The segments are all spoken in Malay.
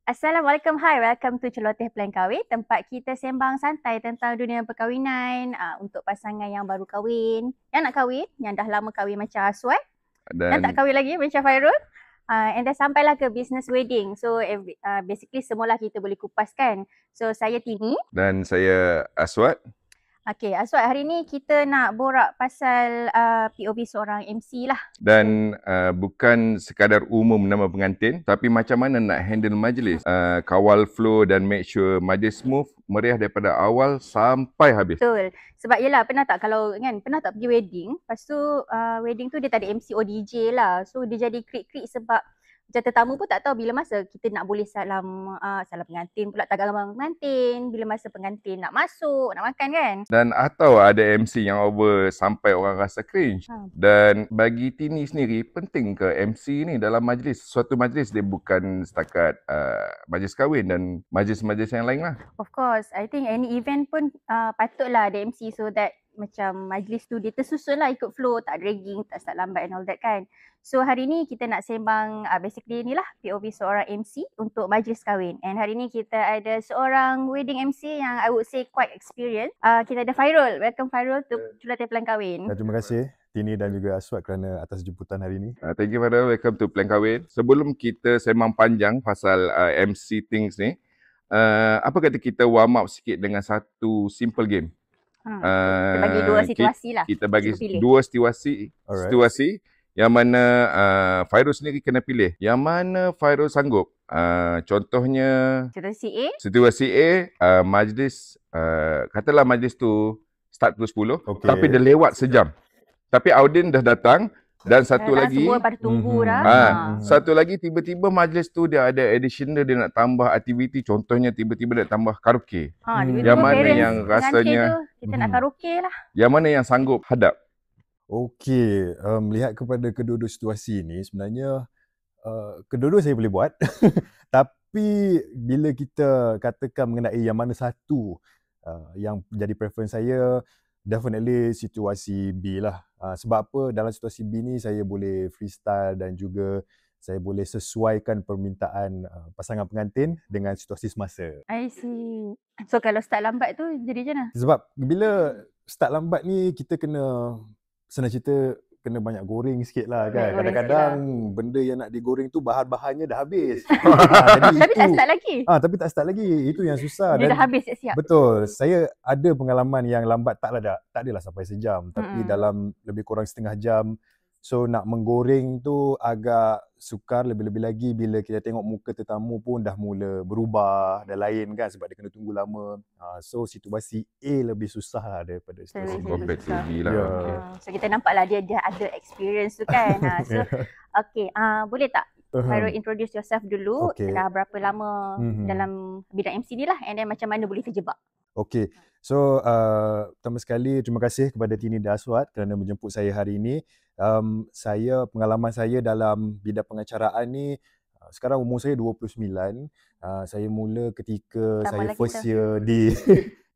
Assalamualaikum, hi, welcome to Celoteh Plan Kahwin, tempat kita sembang santai tentang dunia perkahwinan untuk pasangan yang baru kahwin, yang nak kahwin, yang dah lama kahwin macam Aswad, yang tak kahwin lagi macam Fairul, and then sampailah ke business wedding. So basically semualah kita boleh kupaskan. So saya Tini. Dan saya Aswad. Okay, Aswad, hari ni kita nak borak pasal POV seorang MC lah. Dan bukan sekadar umum nama pengantin, tapi macam mana nak handle majlis. Kawal flow dan make sure majlis smooth, meriah daripada awal sampai habis. Betul. Sebab yelah, pernah tak pergi wedding, lepas tu wedding tu dia tak ada MC or DJ lah. So dia jadi krik-krik sebab macam tetamu pun tak tahu bila masa kita nak boleh salam pengantin pula, tak gambar pengantin, bila masa pengantin nak masuk, nak makan kan. Dan atau ada MC yang over sampai orang rasa cringe. Dan bagi Tini sendiri, penting ke MC ni dalam majlis? Suatu majlis dia bukan setakat majlis kahwin dan majlis-majlis yang lain lah. Of course, I think any event pun patutlah ada MC so that macam majlis tu dia tersusun lah, ikut flow, tak dragging, tak start lambat and all that kan. So hari ni kita nak sembang basically inilah POV seorang MC untuk majlis kahwin. And hari ni kita ada seorang wedding MC yang I would say quite experienced. Kita ada Fairul. Welcome Fairul to Celoteh Plan Kahwin. Terima kasih Tini dan juga Aswad kerana atas jemputan hari ini. Thank you Farah, welcome to Plan Kahwin. Sebelum kita sembang panjang pasal MC things ni, apa kata kita warm up sikit dengan satu simple game. Kita bagi dua situasi lah. Kita bagi dua situasi yang mana Fairul sendiri kena pilih. Yang mana Fairul sanggup. Contohnya situasi A, majlis, katalah majlis tu start pukul 10, tapi dia lewat sejam. Tapi audien dah datang. Dan satu lagi, semua pada tunggu dah. Satu lagi tiba-tiba majlis tu dia ada additional, dia nak tambah aktiviti. Contohnya tiba-tiba dia tambah karaoke. Yang mana yang rasanya kita nak karaoke lah. Yang mana yang sanggup hadap? Okey, melihat kepada kedua-dua situasi ni sebenarnya kedua-dua saya boleh buat. Tapi bila kita katakan mengenai yang mana satu yang jadi preference saya, definitely situasi B lah. Sebab apa? Dalam situasi B ni saya boleh freestyle dan juga saya boleh sesuaikan permintaan pasangan pengantin dengan situasi semasa. I see. So kalau start lambat tu jadi macam mana? Sebab bila start lambat ni kita kena, senang cerita, kena banyak goreng sikit lah kan. Kadang-kadang benda yang nak digoreng tu bahan-bahannya dah habis. Tapi tak start lagi. Tapi tak start lagi. Itu yang susah. Dia dah habis siap-siap. Betul. Saya ada pengalaman yang lambat tak adalah sampai sejam. Tapi dalam lebih kurang setengah jam. So nak menggoreng tu agak sukar, lebih-lebih lagi bila kita tengok muka tetamu pun dah mula berubah, dah lain kan sebab dia kena tunggu lama. So situasi A lebih susah lah daripada situasi B. Compared to B lah. So kita nampak lah dia ada experience tu kan. So okay, boleh tak Fairul introduce yourself dulu, dah berapa lama dalam bidang MC ni lah, and then macam mana boleh terjebak. Okay, so pertama sekali terima kasih kepada Tini dan Aswad kerana menjemput saya hari ini. Pengalaman saya dalam bidang pengacaraan ni, sekarang umur saya 29. Saya mula ketika saya first year di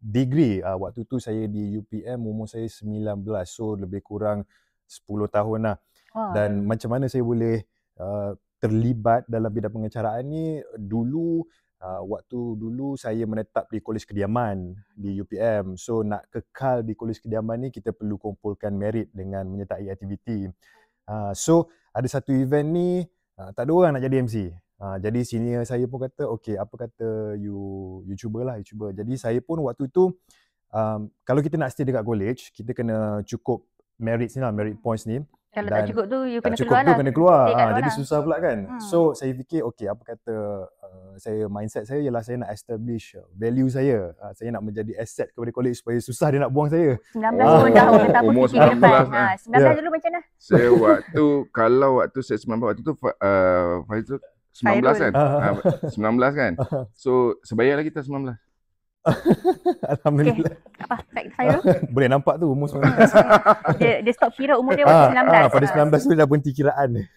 degree. Waktu tu saya di UPM, umur saya 19. So lebih kurang 10 tahun lah. Dan macam mana saya boleh terlibat dalam bidang pengacaraan ni, waktu dulu saya menetap di Kolej Kediaman di UPM. So nak kekal di Kolej Kediaman ni kita perlu kumpulkan merit dengan menyertai aktiviti. So ada satu event ni tak ada orang nak jadi MC. Jadi senior saya pun kata, okay, apa kata you cubalah, you cuba. Jadi saya pun waktu tu kalau kita nak stay dekat college, kita kena cukup merit ni lah, merit points ni. Kalau tak cukup tu, you kena keluar lah. Kena keluar. Jadi susah pula kan. So saya fikir, okay, apa kata mindset saya ialah saya nak establish value saya. Saya nak menjadi asset kepada college supaya susah dia nak buang saya. 19 pun dah orang tak umur fikir depan. 19 dulu macam mana? Saya waktu saya 19, waktu tu Faizul 19 kan? 19 kan? So sebayarlah kita 19. Alhamdulillah. Okay. Apa fact Fairul? Boleh nampak tu umur 19. dia stop kira umur dia waktu 19. Pada 19 tu dah berhenti kiraan.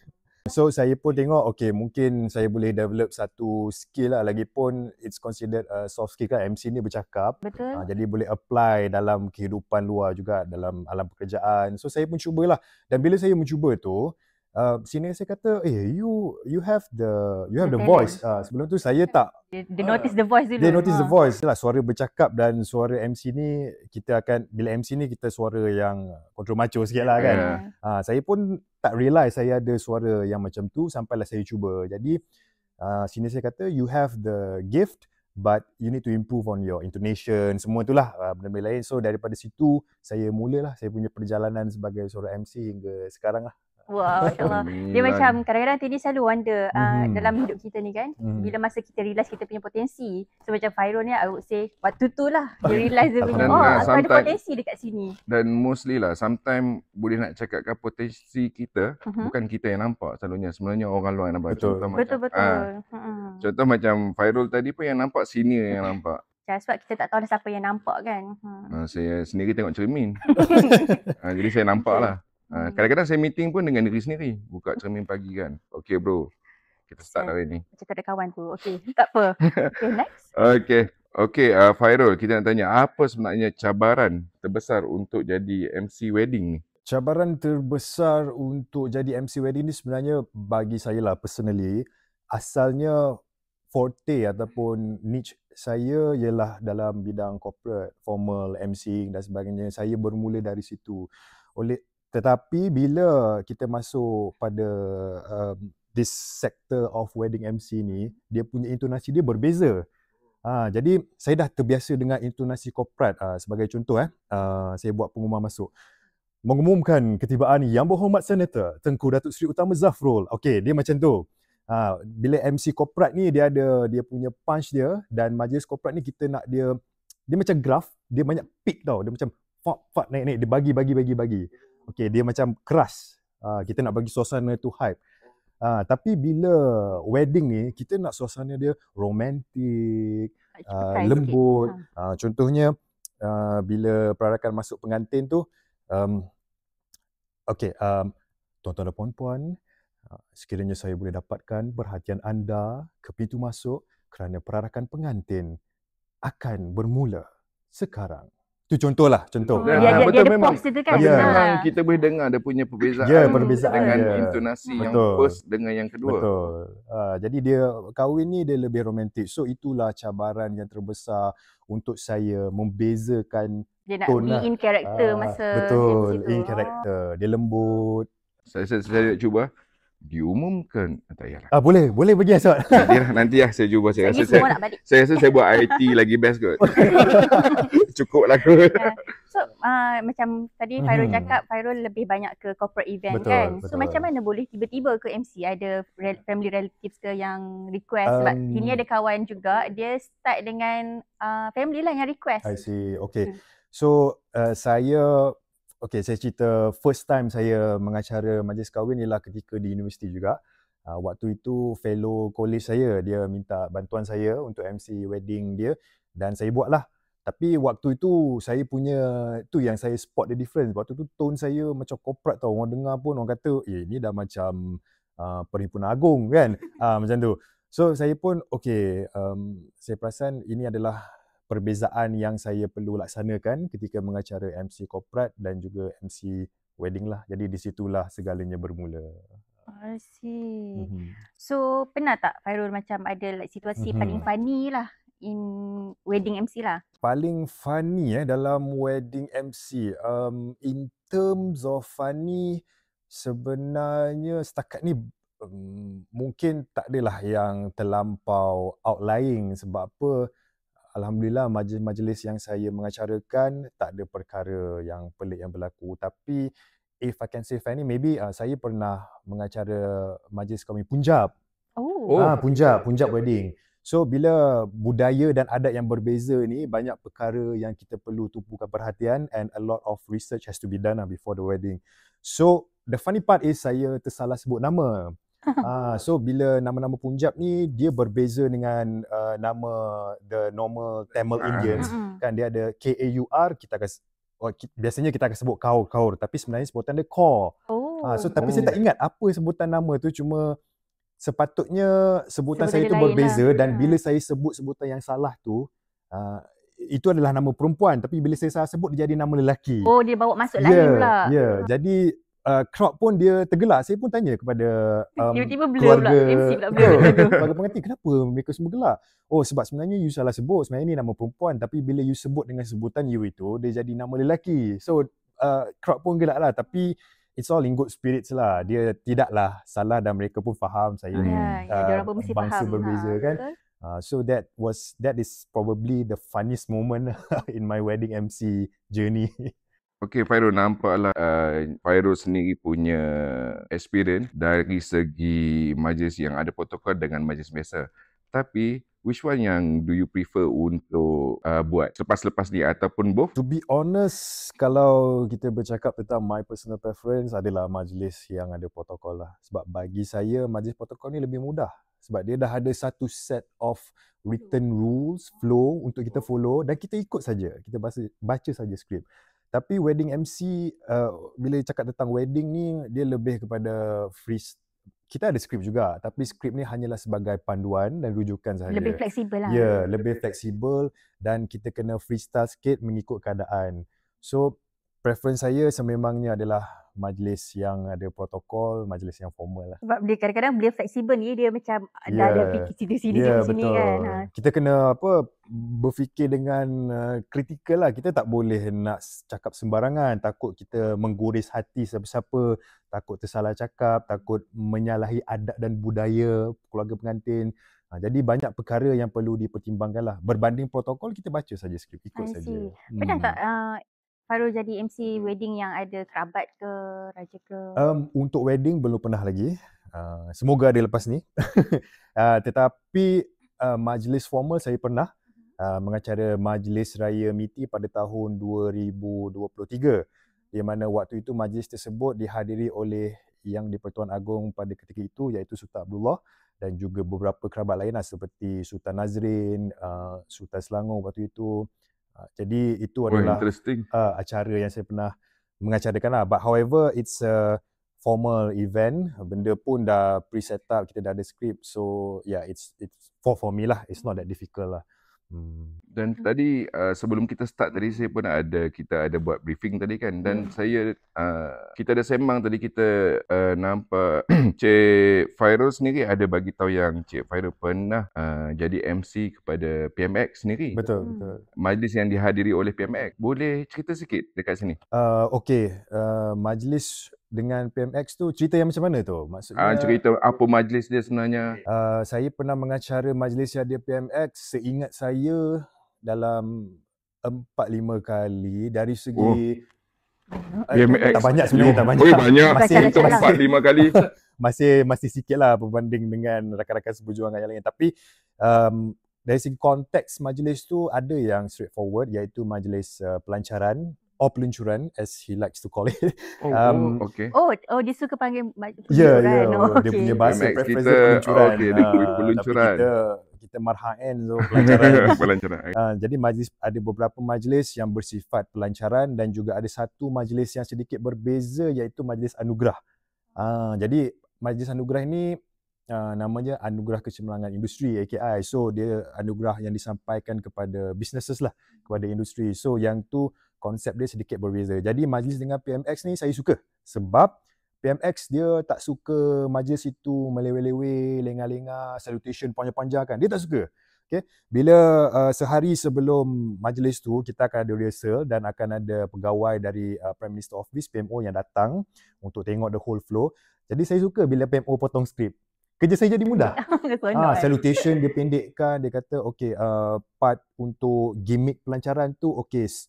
So saya pun tengok, okay, mungkin saya boleh develop satu skill lah. Lagipun it's considered soft skill kan, MC ni bercakap. Betul. Jadi boleh apply dalam kehidupan luar juga, dalam alam pekerjaan. So saya pun cubalah. Dan bila saya mencuba tu, senior saya kata, you have the talent. voice. Sebelum tu saya tak. Dia notice the voice dulu. Dia notice the voice lah, suara bercakap dan suara MC ni kita akan, bila MC ni kita suara yang kontrol macho sikit lah kan. Saya pun tak realise saya ada suara yang macam tu sampailah saya cuba. Jadi senior saya kata, you have the gift but you need to improve on your intonation, semua itulah benda-benda lain. So daripada situ saya mulalah saya punya perjalanan sebagai seorang MC hingga sekarang lah. Wah, Masya Allah. Dia macam kadang-kadang Teddy selalu wonder dalam hidup kita ni kan, bila masa kita realise kita punya potensi. So macam Fairul ni, I would say waktu tu lah dia realise dia punya, aku ada potensi dekat sini. Dan mostly lah, sometimes boleh nak cakapkan potensi kita, bukan kita yang nampak selalunya. Sebenarnya orang luar yang nampak. Betul. Contoh macam Fairul tadi pun yang nampak senior yang nampak. Sebab kita tak tahu siapa yang nampak kan. Saya sendiri tengok cermin. Jadi saya nampak lah. Kadang-kadang saya meeting pun dengan diri sendiri. Buka cermin pagi kan. Okay bro, kita start hari ni. Macam tak ada kawan tu. Okay, tak apa. Okay, next. Okay, Fairul, kita nak tanya, apa sebenarnya cabaran terbesar untuk jadi MC wedding ni? Cabaran terbesar untuk jadi MC wedding ni sebenarnya bagi saya lah personally, asalnya forte ataupun niche saya ialah dalam bidang corporate, formal, MCing dan sebagainya. Saya bermula dari situ. Tetapi bila kita masuk pada this sector of wedding MC ni, dia punya intonasi dia berbeza. Jadi saya dah terbiasa dengan intonasi korporat. Sebagai contoh, saya buat pengumuman masuk. Mengumumkan ketibaan Yang Berhormat Senator Tengku Datuk Seri Utama Zafrul. Okey, dia macam tu. Bila MC korporat ni dia ada dia punya punch dia, dan majlis korporat ni kita nak dia macam graf, dia banyak peak tau. Dia macam fat naik-naik, dia bagi. Okey, dia macam keras. Kita nak bagi suasana tu hype. Tapi bila wedding ni, kita nak suasana dia romantik, lembut. Contohnya, bila perarakan masuk pengantin tu, tuan-tuan dan puan-puan, sekiranya saya boleh dapatkan perhatian anda ke pintu masuk kerana perarakan pengantin akan bermula sekarang. Itu contohlah, contoh. Betul, memang situ kan. Memang kita boleh dengar dia punya perbezaan, dengan intonasi yang first dengan yang kedua. Betul. Jadi dia kahwin ni dia lebih romantik. So itulah cabaran yang terbesar untuk saya membezakan dia nak be in character masa betul, in character. Dia lembut. Saya cuba diumumkan. Tak payahlah. Boleh bagi asal. Nanti saya cuba. Saya rasa saya buat IT lagi best kot. Cukup lah kot. So macam tadi Fairul cakap, Fairul lebih banyak ke corporate event kan. So macam mana boleh tiba-tiba ke MC, ada family relatives ke yang request? Sebab ini ada kawan juga, dia start dengan family lah yang request. I see. Okay. So saya cerita first time saya mengacara majlis kahwin ialah ketika di universiti juga. Waktu itu fellow college saya, dia minta bantuan saya untuk MC wedding dia dan saya buat lah. Tapi waktu itu saya punya, tu yang saya spot the difference. Waktu tu tone saya macam corporate tau. Orang dengar pun orang kata, ni dah macam Perhimpunan Agung kan. Macam tu. So saya pun saya perasan ini adalah perbezaan yang saya perlu laksanakan ketika mengacara MC korporat dan juga MC wedding lah. Jadi di situlah segalanya bermula. I see. So pernah tak Fairul macam ada situasi paling funny lah in wedding MC lah? Paling funny dalam wedding MC, in terms of funny, sebenarnya setakat ni mungkin tak adalah yang terlampau outlying. Sebab apa, alhamdulillah majlis-majlis yang saya mengacarakan tak ada perkara yang pelik yang berlaku. Tapi if I can say funny, maybe saya pernah mengacara majlis kahwin Punjab. Punjab wedding. So bila budaya dan adat yang berbeza ni, banyak perkara yang kita perlu tumpukan perhatian and a lot of research has to be done before the wedding. So the funny part is saya tersalah sebut nama. So bila nama-nama Punjab ni dia berbeza dengan nama the normal Tamil Indians. Kan dia ada K-A-U-R, biasanya kita akan sebut kaur, tapi sebenarnya sebutan dia Kaur. Tapi saya tak ingat apa sebutan nama tu, cuma sepatutnya sebutan saya tu berbeza dan bila saya sebut sebutan yang salah tu, itu adalah nama perempuan, tapi bila saya salah sebut dia jadi nama lelaki. Dia bawa masuk lain pula. Jadi crowd pun dia tergelak. Saya pun tanya kepada tiba-tiba blur keluarga, pula, MC pula blur tu. keluarga pengantin, kenapa mereka semua gelak? Oh, sebab sebenarnya you salah sebut, sebenarnya ni nama perempuan, tapi bila you sebut dengan sebutan you itu, dia jadi nama lelaki. So crowd pun gelak lah, tapi it's all in good spirits lah. Dia tidaklah salah dan mereka pun faham saya ni diorang pun mesti bangsa faham. berbeza kan. So that is probably the funniest moment in my wedding MC journey. Okay, Fairul, nampaklah Fairul sendiri punya experience dari segi majlis yang ada protokol dengan majlis biasa. Tapi, which one yang do you prefer untuk buat selepas-lepas ni ataupun both? To be honest, kalau kita bercakap tentang my personal preference adalah majlis yang ada protokol lah. Sebab bagi saya, majlis protokol ni lebih mudah. Sebab dia dah ada satu set of written rules, flow untuk kita follow dan kita ikut saja. Kita baca saja skrip. Tapi wedding MC, bila cakap tentang wedding ni, dia lebih kepada free. Kita ada skrip juga, tapi skrip ni hanyalah sebagai panduan dan rujukan sahaja. Lebih fleksibel lah. Ya, lebih fleksibel dan kita kena freestyle sikit mengikut keadaan. So, preference saya sememangnya adalah majlis yang ada protokol, majlis yang formal lah. Sebab dia kadang-kadang bila fleksibel ni, dia macam dah ada fikir sini sini kan. Kita kena berfikir dengan kritikal lah. Kita tak boleh nak cakap sembarangan. Takut kita mengguris hati siapa-siapa. Takut tersalah cakap. Takut menyalahi adat dan budaya keluarga pengantin. Jadi banyak perkara yang perlu dipertimbangkan lah. Berbanding protokol, kita baca saja skrip, ikut saja. Pernah tak Fairul jadi MC wedding yang ada kerabat ke, raja ke? Untuk wedding belum pernah lagi. Semoga ada lepas ni. Tetapi majlis formal saya pernah. Mengacara majlis raya MITI pada tahun 2023. Di mana waktu itu majlis tersebut dihadiri oleh Yang di-Pertuan Agong pada ketika itu, iaitu Sultan Abdullah dan juga beberapa kerabat lain seperti Sultan Nazrin, Sultan Selangor waktu itu. Jadi itu adalah acara yang saya pernah mengacarakan lah. But however, it's a formal event. Benda pun dah pre-set up, kita dah ada script. So yeah, it's for me lah. It's not that difficult lah. Dan tadi sebelum kita start tadi kita ada buat briefing tadi kan, dan kita ada sembang tadi, kita nampak Cik Fairul sendiri ada bagi tahu yang Cik Fairul pernah jadi MC kepada PMX sendiri. Betul. Majlis yang dihadiri oleh PMX. Boleh cerita sikit dekat sini? Okey, majlis dengan PMX tu cerita yang macam mana tu? Maksudnya cerita apa majlis dia sebenarnya? Saya pernah mengacara majlis yang ada PMX, seingat saya dalam 4-5 kali dari segi PMX. Tak banyak sebenarnya, tak banyak. Banyak. Masih 4-5 kali. masih sikit lah berbanding dengan rakan-rakan seperjuangan yang lain. Tapi dari segi konteks majlis tu ada yang straightforward, iaitu majlis pelancaran peluncuran as he likes to call it. Okay. Dia suka panggil peluncuran. Ya, dia punya bahasa preference peluncuran. Peluncuran. Tapi kita marhaen so pelancaran. Pelancaran. Jadi ada beberapa majlis yang bersifat pelancaran dan juga ada satu majlis yang sedikit berbeza, iaitu majlis anugerah. Jadi majlis anugerah ini namanya Anugerah Kecemerlangan Industri, AKI. So dia anugerah yang disampaikan kepada businesses lah, kepada industri. So yang tu konsep dia sedikit berbeza. Jadi majlis dengan PMX ni saya suka sebab PMX dia tak suka majlis itu melewe-lewe, lengah-lengah, salutation panjang-panjang kan. Dia tak suka. Okay? Bila sehari sebelum majlis tu kita akan ada rehearsal dan akan ada pegawai dari Prime Minister Office, PMO, yang datang untuk tengok the whole flow. Jadi saya suka bila PMO potong skrip. Kerja saya jadi mudah. Salutation dia pendekkan, dia kata part untuk gimmick pelancaran tu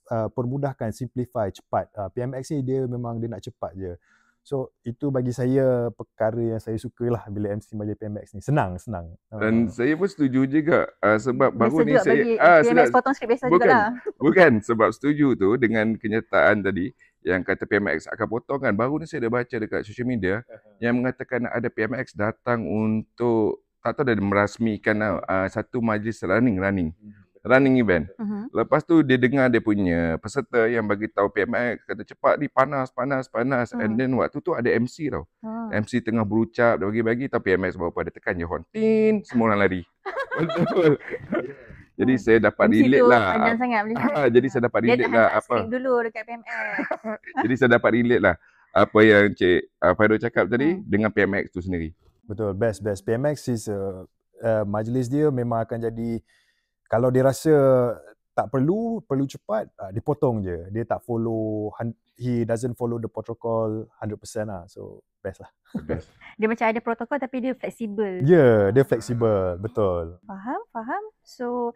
permudahkan, simplify, cepat. PMX ni dia memang dia nak cepat je. So itu bagi saya perkara yang saya sukalah bila MC majlis PMX ni. Senang. Dan saya pun setuju juga sebab baru ni saya PMX potong skrip biasa jugalah. Bukan sebab setuju tu dengan kenyataan tadi yang kata PMX akan potong kan. Baru ni saya dah baca dekat social media yang mengatakan ada PMX datang untuk tak tahu dah merasmikan satu majlis running event. Lepas tu dia dengar dia punya peserta yang bagi tahu PMX kata cepat ni, panas. And then waktu tu ada MC tau. MC tengah berucap dan bagi-bagi, tapi PMX baru pada tekan je horn. Tin, semua orang lari. Betul. Jadi saya dapat relate lah. Panjang sangat boleh. Jadi saya dapat relate lah apa. Dia dulu dekat PMX. Jadi saya dapat relate lah apa yang Cik Fairul cakap tadi dengan PMX tu sendiri. Betul, best. PMX is majlis dia memang akan jadi, kalau dia rasa tak perlu cepat, dia potong je. Dia tak follow, he doesn't follow the protocol 100% lah. So best lah. Best. Dia macam ada protokol tapi dia fleksibel. Ya, dia fleksibel, betul. Faham. So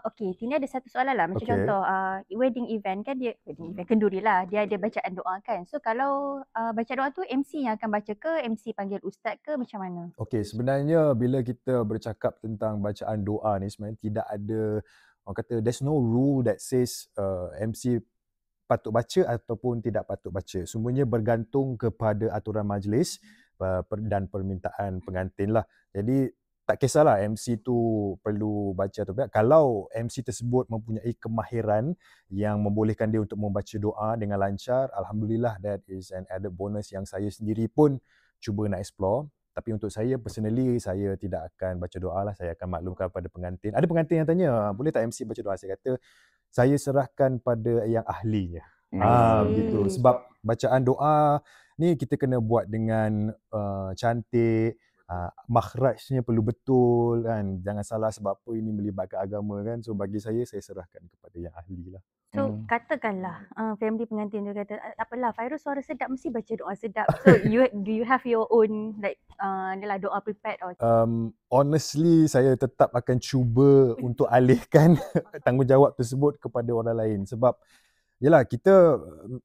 okay, Tini ada satu soalan lah. Macam contoh wedding event kan, dia wedding event kenduri lah, dia ada bacaan doa kan. So kalau baca doa tu MC yang akan baca ke, MC panggil ustaz ke, macam mana? Okay, sebenarnya bila kita bercakap tentang bacaan doa ni, sebenarnya tidak ada, orang kata there's no rule that says MC patut baca ataupun tidak patut baca. Semuanya bergantung kepada aturan majlis dan permintaan pengantin lah. Jadi tak kisahlah MC tu perlu baca atau tidak. Kalau MC tersebut mempunyai kemahiran yang membolehkan dia untuk membaca doa dengan lancar, alhamdulillah, that is an added bonus yang saya sendiri pun cuba nak explore. Tapi untuk saya personally, saya tidak akan baca doa lah. Saya akan maklumkan pada pengantin. Ada pengantin yang tanya, boleh tak MC baca doa? Saya kata, saya serahkan pada yang ahlinya. Gitu. Sebab bacaan doa ni kita kena buat dengan cantik, makhrajnya perlu betul kan. Jangan salah sebab apa ini melibatkan agama kan. So bagi saya serahkan kepada yang ahli lah. So katakanlah family pengantin dia kata, tak apalah Fairul suara sedap, mesti baca doa sedap. So do you have your own like doa prepared or? Honestly, saya tetap akan cuba untuk alihkan tanggungjawab tersebut kepada orang lain. Sebab yelah, kita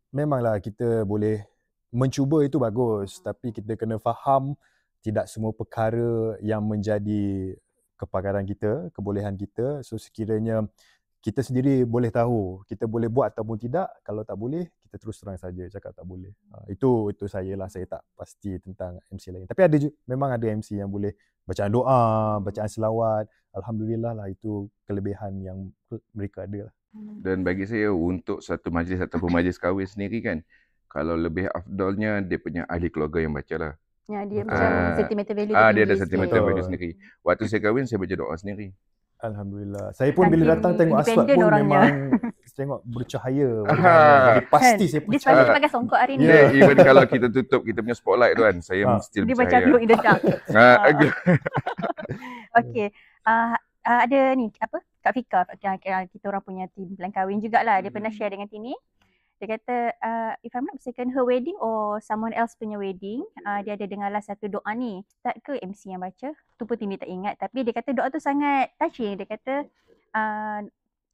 memanglah kita boleh mencuba, itu bagus. Tapi kita kena faham tidak semua perkara yang menjadi kepakaran kita, kebolehan kita. So sekiranya kita sendiri boleh tahu, kita boleh buat ataupun tidak. Kalau tak boleh, kita terus terang saja cakap tak boleh. Itu saya lah, saya tak pasti tentang MC lain. Tapi memang ada MC yang boleh bacaan doa, bacaan selawat. Alhamdulillah lah, itu kelebihan yang mereka ada lah. Dan bagi saya, untuk satu majlis ataupun majlis kahwin sendiri kan, kalau lebih afdalnya dia punya ahli keluarga yang baca lah. Ya, dia macam sentimental value dia ada sentimental value sendiri. Waktu saya kahwin, saya baca doa sendiri. Alhamdulillah. Saya pun bila datang tengok aswad pun orangnya. Memang tengok bercahaya. Jadi pasti saya percaya. Dia selalu pakai songkok hari ni. Yeah, even kalau kita tutup kita punya spotlight tu kan, saya mesti dia percaya. macam glow in the dark. Okay. Ada ni, apa? Kak Fika, kita orang punya team plan kahwin jugalah. Dia pernah share dengan Tini. Dia kata, if I'm not mistaken, her wedding or someone else punya wedding, dia ada dengarlah satu doa ni. Ustaz ke MC yang baca? Tu pun Tini tak ingat. Tapi dia kata doa tu sangat touching. Dia kata,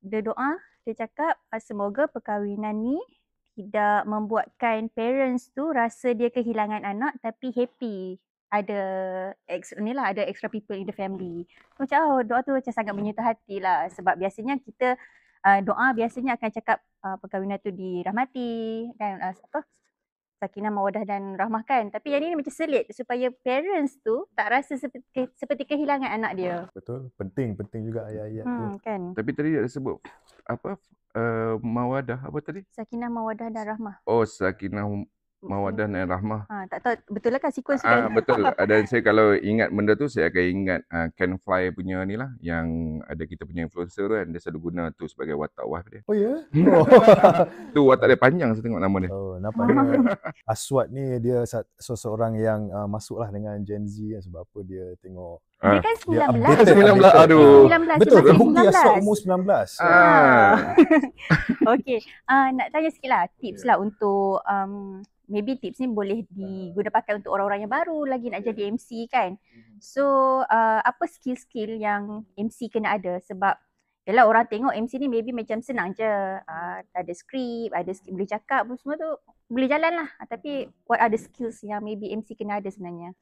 dia doa, dia cakap, semoga perkahwinan ni tidak membuatkan parents tu rasa dia kehilangan anak tapi happy. Ada extra people in the family. Macam doa tu macam sangat menyentuh hati lah. Sebab biasanya kita doa biasanya akan cakap perkahwinan tu dirahmati dan sakinah mawaddah dan rahmah kan. Tapi yang ni macam selit supaya parents tu tak rasa seperti kehilangan anak dia. Betul, penting juga ayat-ayat tu. Kan. Tapi tadi dia sebut apa mawaddah apa tadi? Sakinah mawaddah dan rahmah. Oh, sakinah mawaddah dan rahmah. Tak tahu betul lah kan sequence kan? Betul. Dan saya kalau ingat benda tu, saya akan ingat Ken Fly punya ni lah, yang ada kita punya influencer kan, dia selalu guna tu sebagai watak wife dia. Oh ya? Tu watak dia panjang, saya tengok nama dia. Oh, nampak dia. Aswad ni dia seseorang yang masuklah dengan Gen Z kan, sebab apa dia tengok. Dia kan 19. Aduh. 19. Betul, bukti Aswad umur 19. Okay. Nak tanya sikit lah tips lah untuk maybe tips ni boleh diguna pakai untuk orang-orang yang baru lagi nak jadi MC kan. So apa skill-skill yang MC kena ada? Sebab yelah orang tengok MC ni maybe macam senang je. Ada skrip, ada boleh cakap semua tu boleh jalan lah. Tapi what are the skills yang maybe MC kena ada sebenarnya?